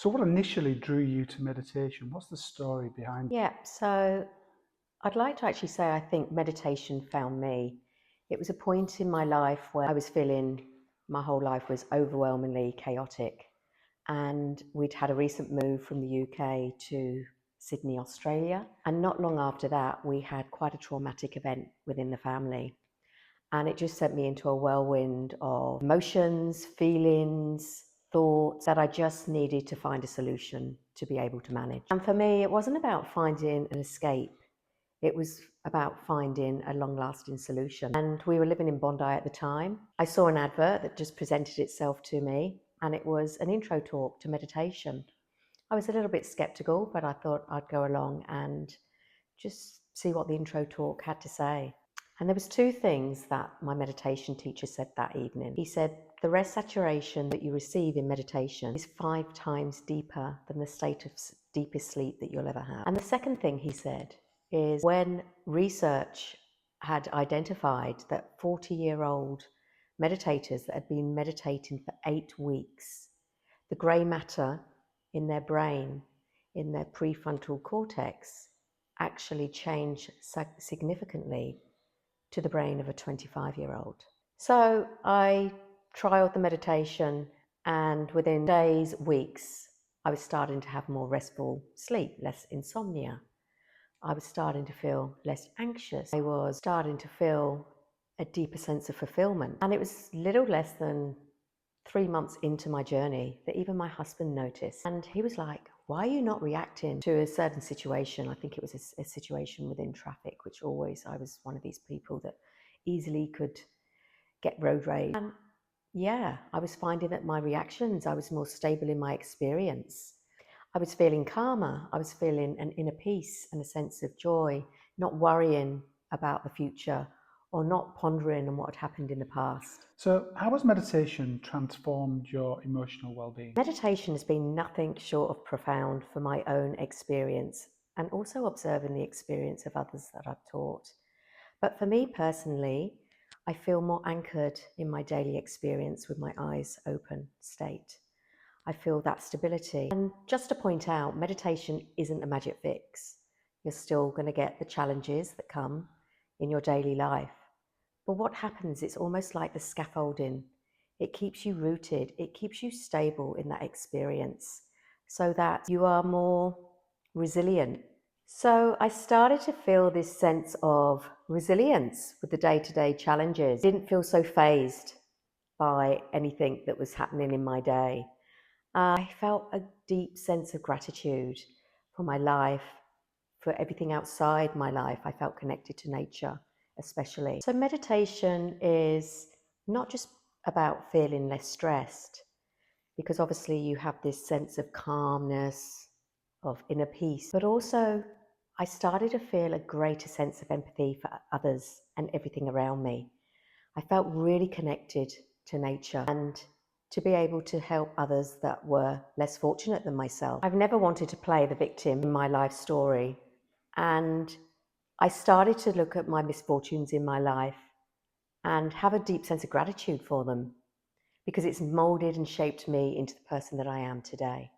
So what initially drew you to meditation? What's the story behind it? Yeah, so I'd like to actually say I think meditation found me. It was a point in my life where I was feeling my whole life was overwhelmingly chaotic. And we'd had a recent move from the UK to Sydney, Australia. And not long after that, we had quite a traumatic event within the family. And it just sent me into a whirlwind of emotions, feelings, thoughts that I just needed to find a solution to be able to manage. And for me, it wasn't about finding an escape. It was about finding a long-lasting solution. And we were living in Bondi at the time. I saw an advert that just presented itself to me, and it was an intro talk to meditation. I was a little bit skeptical, but I thought I'd go along and just see what the intro talk had to say. And there was two things that my meditation teacher said that evening. He said, the rest saturation that you receive in meditation is 5 times deeper than the state of deepest sleep that you'll ever have. And the second thing he said is when research had identified that 40-year-old meditators that had been meditating for 8 weeks, the grey matter in their brain, in their prefrontal cortex, actually changed significantly to the brain of a 25-year-old. So I trialed the meditation, and within days, weeks, I was starting to have more restful sleep, less insomnia. I was starting to feel less anxious. I was starting to feel a deeper sense of fulfillment. And it was little less than 3 months into my journey that even my husband noticed. And he was like, why are you not reacting to a certain situation? I think it was a situation within traffic, which always, I was one of these people that easily could get road rage. And yeah, I was finding that my reactions, I was more stable in my experience. I was feeling calmer. I was feeling an inner peace and a sense of joy, not worrying about the future or not pondering on what had happened in the past. So how has meditation transformed your emotional well-being? Meditation has been nothing short of profound for my own experience and also observing the experience of others that I've taught. But for me personally, I feel more anchored in my daily experience with my eyes open state. I feel that stability. And just to point out, meditation isn't a magic fix. You're still going to get the challenges that come in your daily life. But what happens, it's almost like the scaffolding. It keeps you rooted, it keeps you stable in that experience so that you are more resilient. So I started to feel this sense of resilience with the day-to-day challenges. I didn't feel so fazed by anything that was happening in my day. I felt a deep sense of gratitude for my life, for everything outside my life. I felt connected to nature, especially. So meditation is not just about feeling less stressed, because obviously you have this sense of calmness, of inner peace, but also I started to feel a greater sense of empathy for others and everything around me. I felt really connected to nature and to be able to help others that were less fortunate than myself. I've never wanted to play the victim in my life story, and I started to look at my misfortunes in my life and have a deep sense of gratitude for them, because it's molded and shaped me into the person that I am today.